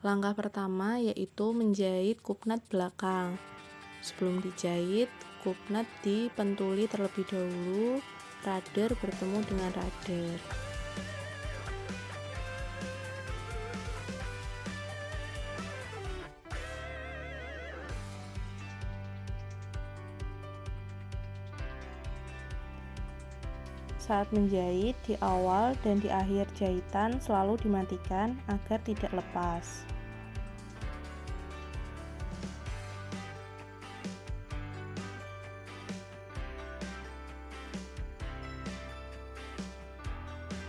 Langkah pertama yaitu menjahit kupnat belakang. Sebelum dijahit, kupnat dipentuli terlebih dahulu, rudder bertemu dengan rudder. Saat menjahit, di awal dan di akhir jahitan selalu dimatikan agar tidak lepas.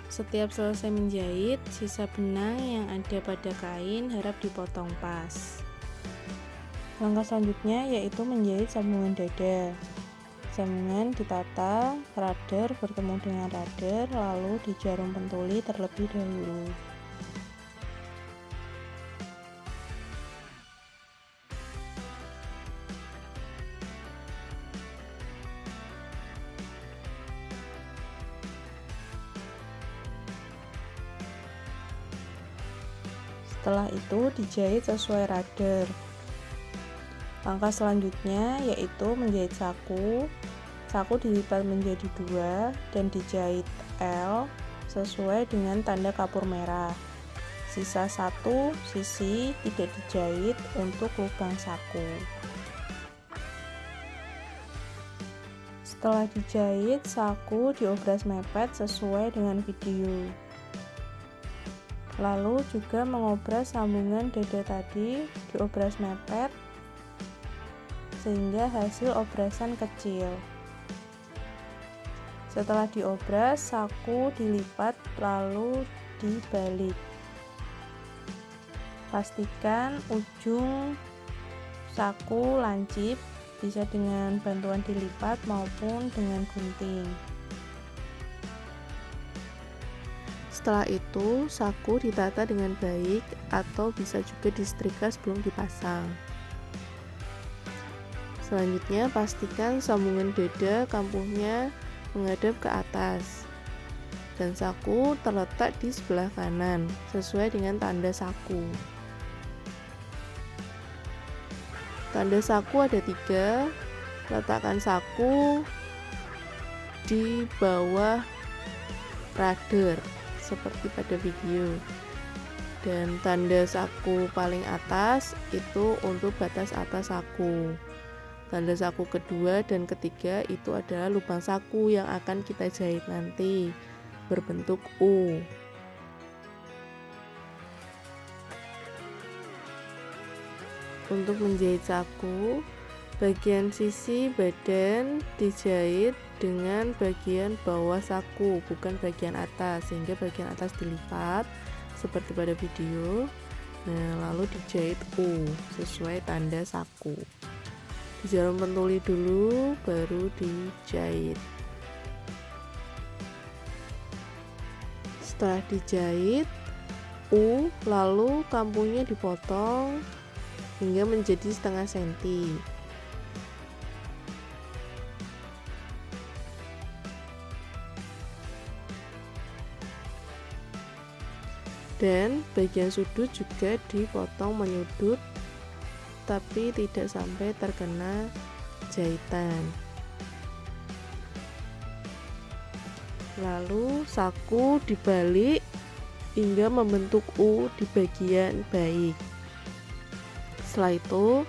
Setiap selesai menjahit, sisa benang yang ada pada kain harap dipotong pas. Langkah selanjutnya yaitu menjahit sambungan dada. Sambungan ditata, rudder bertemu dengan rudder, lalu dijarum pentuli terlebih dahulu. Setelah itu dijahit sesuai rudder. Langkah selanjutnya yaitu menjahit saku. Saku dilipat menjadi 2 dan dijahit L sesuai dengan tanda kapur merah. Sisa satu sisi tidak dijahit untuk lubang saku. Setelah dijahit, saku diobras mepet sesuai dengan video. Lalu juga mengobras sambungan dada tadi, diobras mepet sehingga hasil obrasan kecil. Setelah diobras, saku dilipat lalu dibalik. Pastikan ujung saku lancip, bisa dengan bantuan dilipat maupun dengan gunting. Setelah itu, saku ditata dengan baik atau bisa juga disetrika sebelum dipasang. Selanjutnya, pastikan sambungan dada kampuhnya menghadap ke atas dan saku terletak di sebelah kanan sesuai dengan tanda saku. Tanda saku ada 3. Letakkan saku di bawah rudder seperti pada video, dan tanda saku paling atas itu untuk batas atas saku. Tanda saku kedua dan ketiga itu adalah lubang saku yang akan kita jahit nanti berbentuk U. Untuk menjahit saku, bagian sisi badan dijahit dengan bagian bawah saku, bukan bagian atas, sehingga bagian atas dilipat seperti pada video. Nah, lalu dijahit U sesuai tanda saku. Dijarum pentuli dulu, baru dijahit. Setelah dijahit U, lalu kampuhnya dipotong hingga menjadi setengah senti. Dan bagian sudut juga dipotong menyudut, tapi tidak sampai terkena jahitan. Lalu saku dibalik hingga membentuk U di bagian baik. Setelah itu,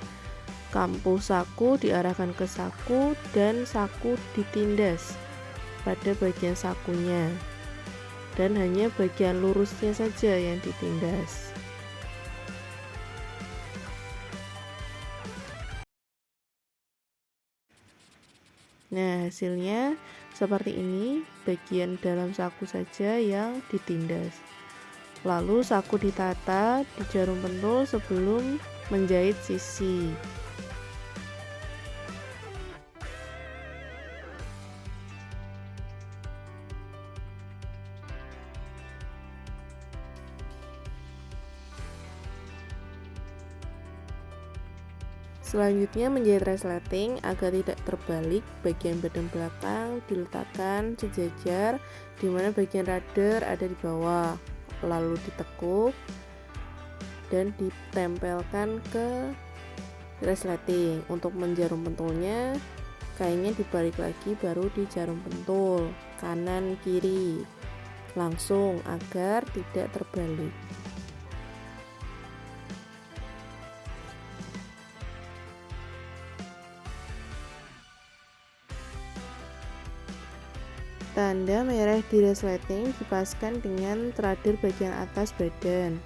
kampuh saku diarahkan ke saku dan saku ditindas pada bagian sakunya, dan hanya bagian lurusnya saja yang ditindas. Nah, hasilnya seperti ini, bagian dalam saku saja yang ditindas. Lalu saku ditata di jarum pentul sebelum menjahit sisi. Selanjutnya menjahit resleting agar tidak terbalik. Bagian badan belakang diletakkan sejajar, di mana bagian rudder ada di bawah, lalu ditekuk dan ditempelkan ke resleting. Untuk menjarum pentulnya, kainnya dibalik lagi baru dijarum pentul kanan kiri langsung agar tidak terbalik. Tanda merah di resleting dipaskan dengan terader bagian atas badan.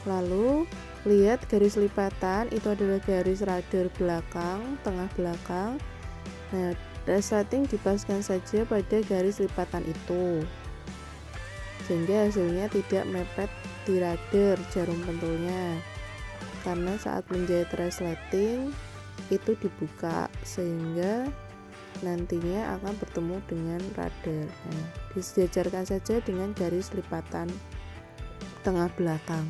Lalu lihat garis lipatan, itu adalah garis rader belakang, tengah belakang. Nah, resleting dipaskan saja pada garis lipatan itu, sehingga hasilnya tidak mepet di rader jarum pentulnya. Karena saat menjahit resleting itu dibuka, sehingga nantinya akan bertemu dengan rader. Nah, disejajarkan saja dengan garis lipatan tengah belakang.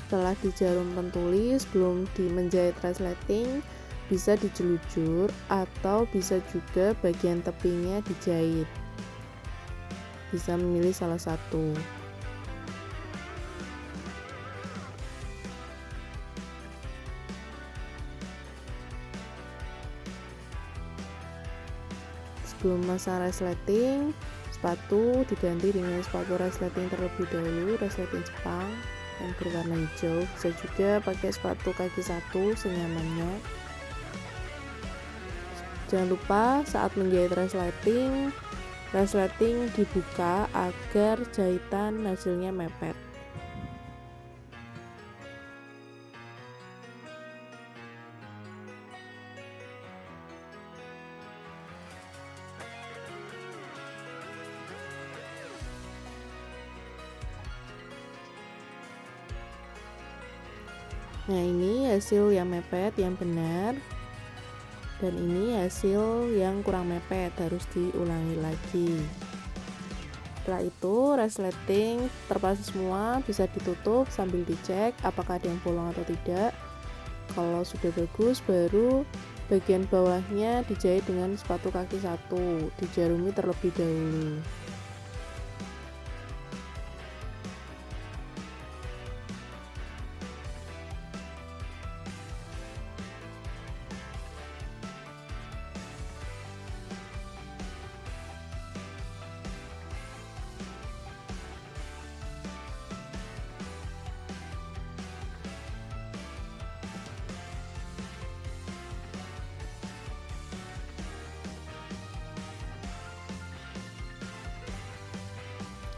Setelah dijarum pentuli, sebelum menjahit resleting bisa dijelujur atau bisa juga bagian tepinya dijahit. Bisa memilih salah satu. Sebelum masang resleting, sepatu diganti dengan sepatu resleting terlebih dahulu, resleting Jepang yang berwarna hijau. Bisa juga pakai sepatu kaki 1 senyamannya. Jangan lupa saat menjahit resleting dibuka agar jahitan hasilnya mepet. Nah, ini hasil yang mepet yang benar, dan ini hasil yang kurang mepet, harus diulangi lagi. Setelah itu resleting terpasang semua, bisa ditutup sambil dicek apakah ada yang bolong atau tidak. Kalau sudah bagus, baru bagian bawahnya dijahit dengan sepatu kaki 1, dijarumi terlebih dahulu.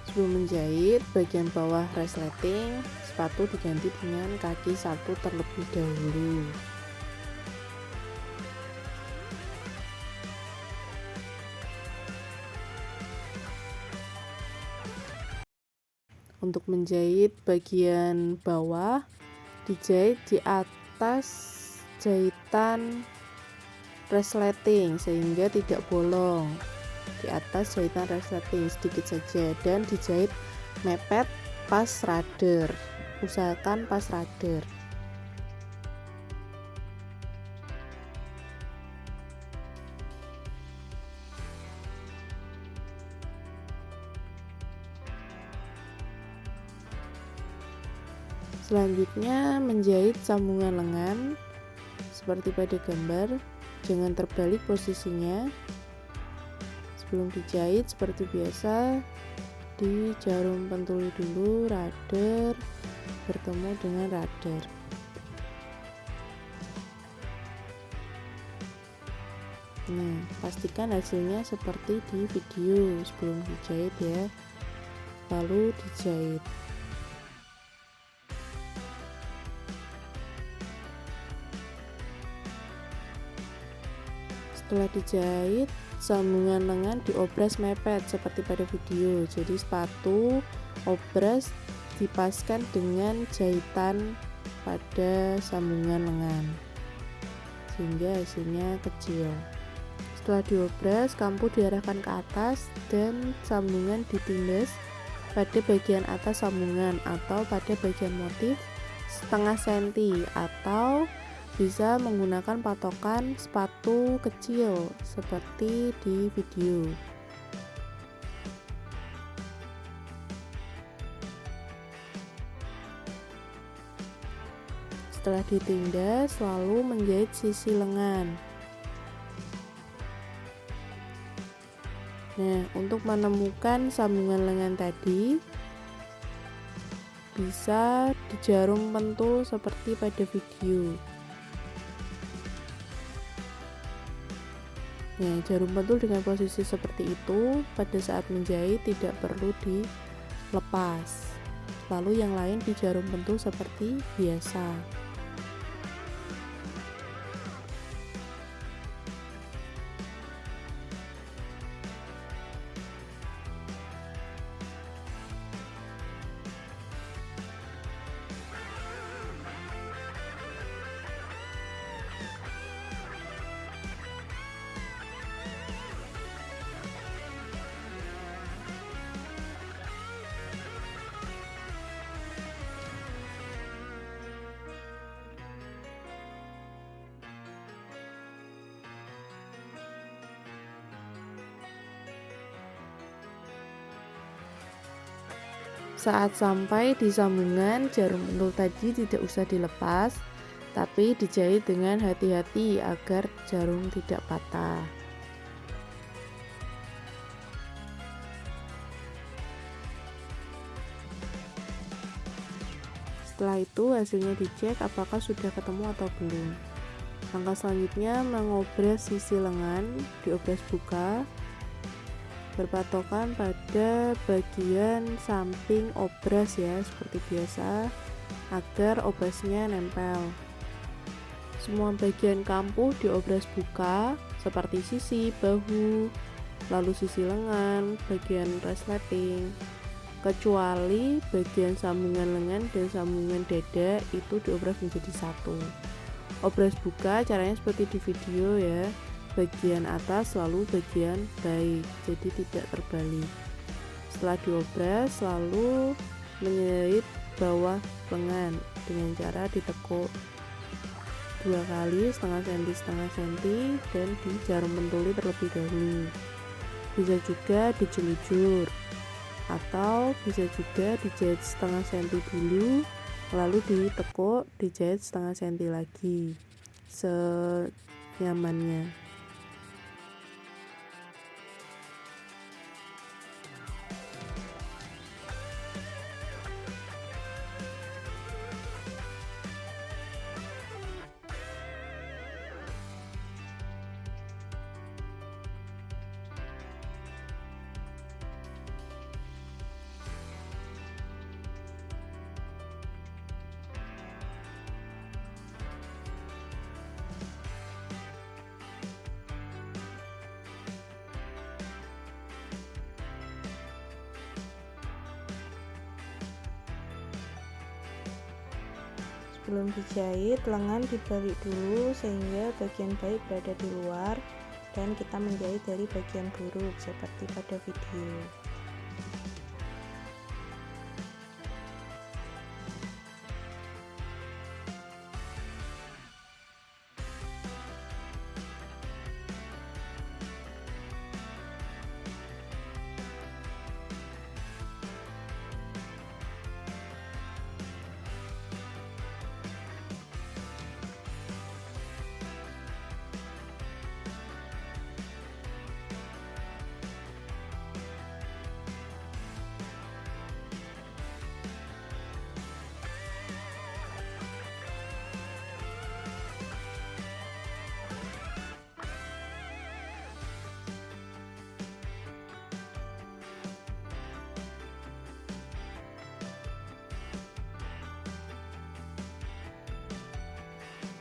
Sebelum menjahit bagian bawah resleting, sepatu diganti dengan kaki 1 terlebih dahulu. Untuk menjahit bagian bawah, dijahit di atas jahitan resleting sehingga tidak bolong. Di atas jahitan resleting sedikit saja, dan dijahit mepet pas rader. Usahakan pas rader. Selanjutnya menjahit sambungan lengan seperti pada gambar. Jangan terbalik posisinya. Sebelum dijahit seperti biasa, di jarum pentuli dulu rader bertemu dengan rader. Nah, pastikan hasilnya seperti di video sebelum dijahit ya. Lalu dijahit. Setelah dijahit, sambungan lengan diobras mepet seperti pada video. Jadi sepatu obras dipaskan dengan jahitan pada sambungan lengan sehingga hasilnya kecil. Setelah diobras, kampuh diarahkan ke atas dan sambungan ditindas pada bagian atas sambungan atau pada bagian motif setengah senti, atau bisa menggunakan patokan sepatu kecil seperti di video. Setelah ditindas, lalu menjahit sisi lengan. Nah, untuk menemukan sambungan lengan tadi bisa dijarum pentul seperti pada video. Nah, jarum pentul dengan posisi seperti itu pada saat menjahit tidak perlu dilepas. Lalu yang lain di jarum pentul seperti biasa. Saat sampai di sambungan, jarum pentul tadi tidak usah dilepas, tapi dijahit dengan hati-hati agar jarum tidak patah. Setelah itu hasilnya dicek apakah sudah ketemu atau belum. Langkah selanjutnya mengobras sisi lengan, diobras buka, berpatokan pada bagian samping obras ya, seperti biasa, agar obrasnya nempel. Semua bagian kampuh diobras buka, seperti sisi, bahu, lalu sisi lengan, bagian resleting, kecuali bagian sambungan lengan dan sambungan dada itu diobras menjadi satu. Obras buka caranya seperti di video ya, bagian atas lalu bagian baik, jadi tidak terbalik. Setelah diobras, lalu menjahit bawah lengan dengan cara ditekuk 2 kali setengah senti dan di jarum pentuli terlebih dahulu. Bisa juga dijelujur atau bisa juga dijahit setengah senti dulu lalu ditekuk, dijahit setengah senti lagi senyamannya. Sebelum dijahit, lengan dibalik dulu sehingga bagian baik berada di luar dan kita menjahit dari bagian buruk seperti pada video.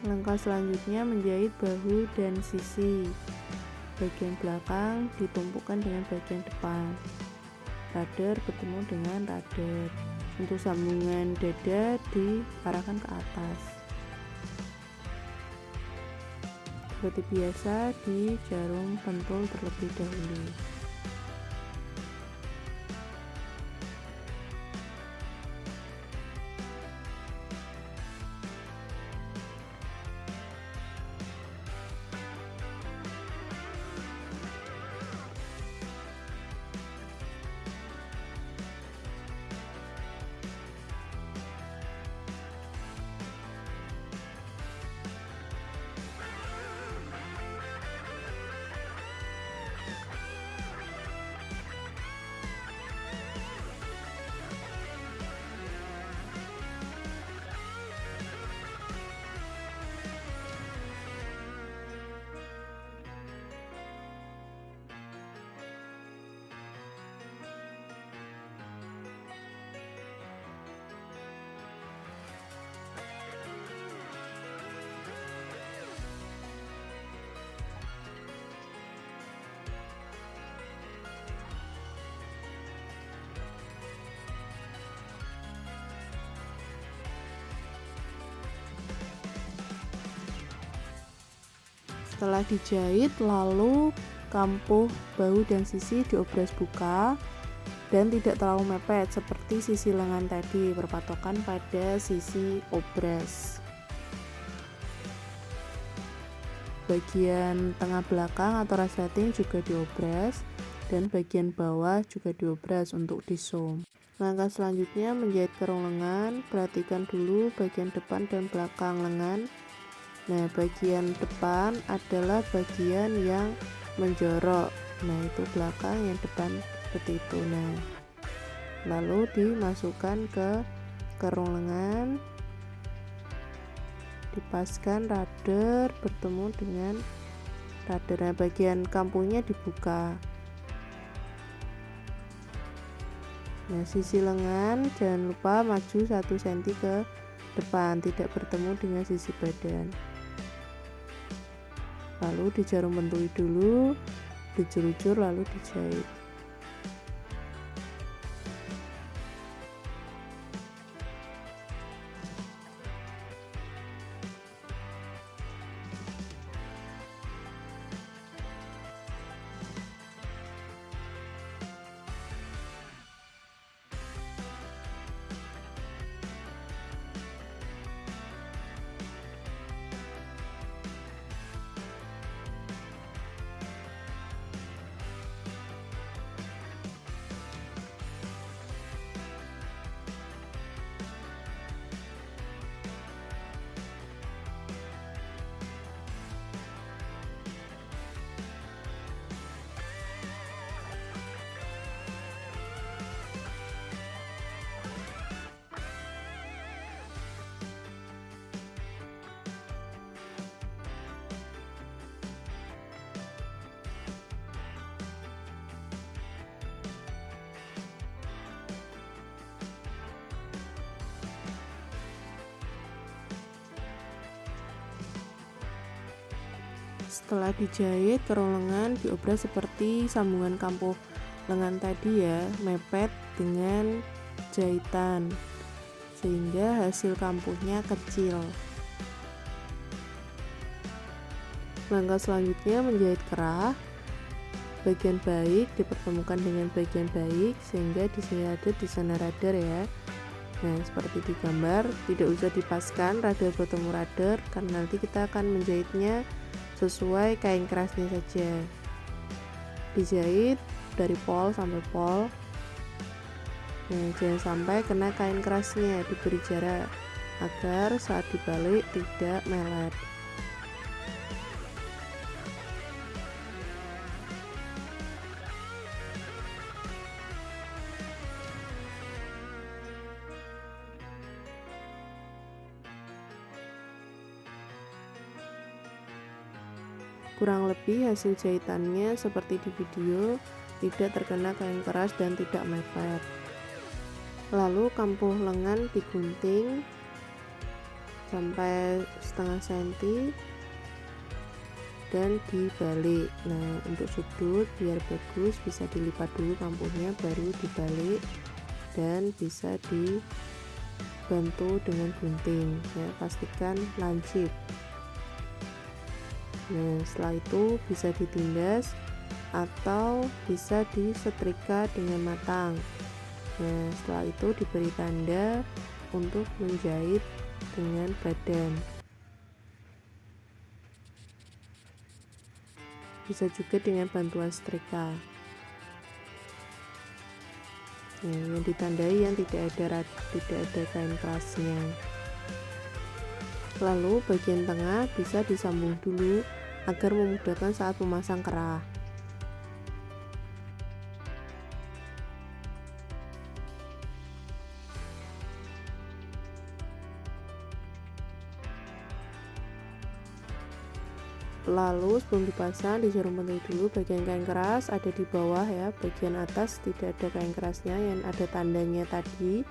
Langkah selanjutnya menjahit bahu dan sisi. Bagian belakang ditumpukkan dengan bagian depan. Radar bertemu dengan radar. Untuk sambungan dada diarahkan ke atas. seperti biasa di jarum pentul terlebih dahulu. Setelah dijahit, lalu kampuh bahu dan sisi diobras buka dan tidak terlalu mepet seperti sisi lengan tadi, berpatokan pada sisi obras. Bagian tengah belakang atau resleting juga diobras dan bagian bawah juga diobras untuk disew. Langkah selanjutnya menjahit kerung lengan. Perhatikan dulu bagian depan dan belakang lengan. Nah, bagian depan adalah bagian yang menjorok. Nah, itu belakang, yang depan seperti itu. Nah, lalu dimasukkan ke kerung lengan, dipaskan rudder bertemu dengan rudder. Nah, bagian kampuhnya dibuka. Nah, sisi lengan jangan lupa maju 1 cm ke depan, tidak bertemu dengan sisi badan. Lalu di jarum pentuli dulu, dijulur lalu dijahit. Setelah dijahit, kerung lengan diobras seperti sambungan kampuh lengan tadi ya, mepet dengan jahitan sehingga hasil kampuhnya kecil. Langkah selanjutnya menjahit kerah. Bagian baik dipertemukan dengan bagian baik sehingga di sini ada di sana rudder ya. Nah, seperti di gambar, tidak usah dipaskan rudder bertemu rudder karena nanti kita akan menjahitnya sesuai kain kerasnya saja. Dijahit dari pol sampai pol. Nah, jangan sampai kena kain kerasnya, diberi jarak agar saat dibalik tidak melet. Kurang lebih hasil jahitannya seperti di video, tidak terkena kain keras dan tidak mepet. Lalu kampuh lengan digunting sampai setengah senti dan dibalik. Nah, untuk sudut biar bagus bisa dilipat dulu kampuhnya baru dibalik dan bisa dibantu dengan gunting ya, pastikan lancip. Nah, setelah itu bisa ditindas atau bisa disetrika dengan matang. Nah, setelah itu diberi tanda untuk menjahit dengan badan. Bisa juga dengan bantuan setrika. Nah, yang ditandai yang tidak ada kain kerasnya. Lalu bagian tengah bisa disambung dulu agar memudahkan saat memasang kerah. Lalu sebelum dipasang dijarum pentul dulu bagian kain keras ada di bawah ya, bagian atas tidak ada kain kerasnya yang ada tandanya tadi.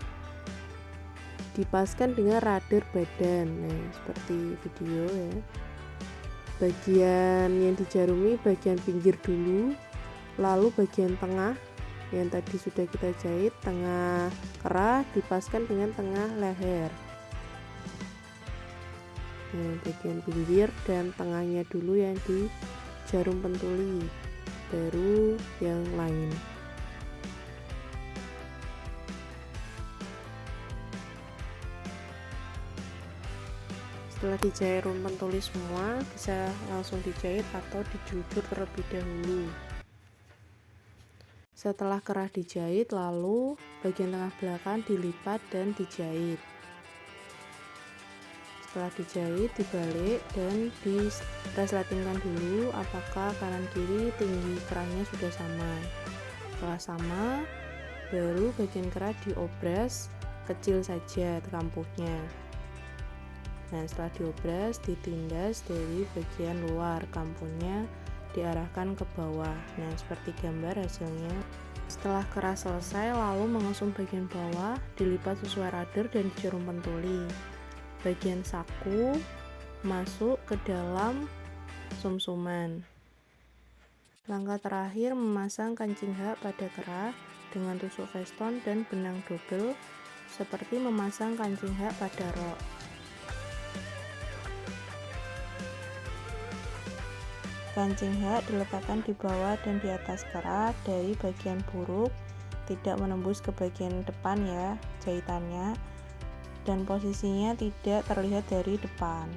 Dipaskan dengan radar badan. Nah, seperti video ya. Bagian yang dijarumi bagian pinggir dulu, lalu bagian tengah yang tadi sudah kita jahit, tengah kerah dipaskan dengan tengah leher. Nah, bagian pinggir dan tengahnya dulu yang dijarum pentuli, baru yang lain. Setelah dijahit jarum pentuli semua, bisa langsung dijahit atau dijujur terlebih dahulu. Setelah kerah dijahit, lalu bagian tengah belakang dilipat dan dijahit. Setelah dijahit, dibalik dan diresletingkan dulu apakah kanan kiri tinggi kerahnya sudah sama. Setelah sama, baru bagian kerah diobras kecil saja kampuhnya. Nah, setelah diobras, ditindas dari bagian luar, kampuhnya diarahkan ke bawah. Nah, seperti gambar hasilnya. Setelah kerah selesai, lalu mengusung bagian bawah, dilipat sesuai radar dan dijarum pentuli. Bagian saku masuk ke dalam sumsuman. Langkah terakhir memasang kancing hak pada kerah dengan tusuk veston dan benang double seperti memasang kancing hak pada rok. Kancing hak diletakkan di bawah dan di atas kerah dari bagian buruk, tidak menembus ke bagian depan ya jahitannya, dan posisinya tidak terlihat dari depan.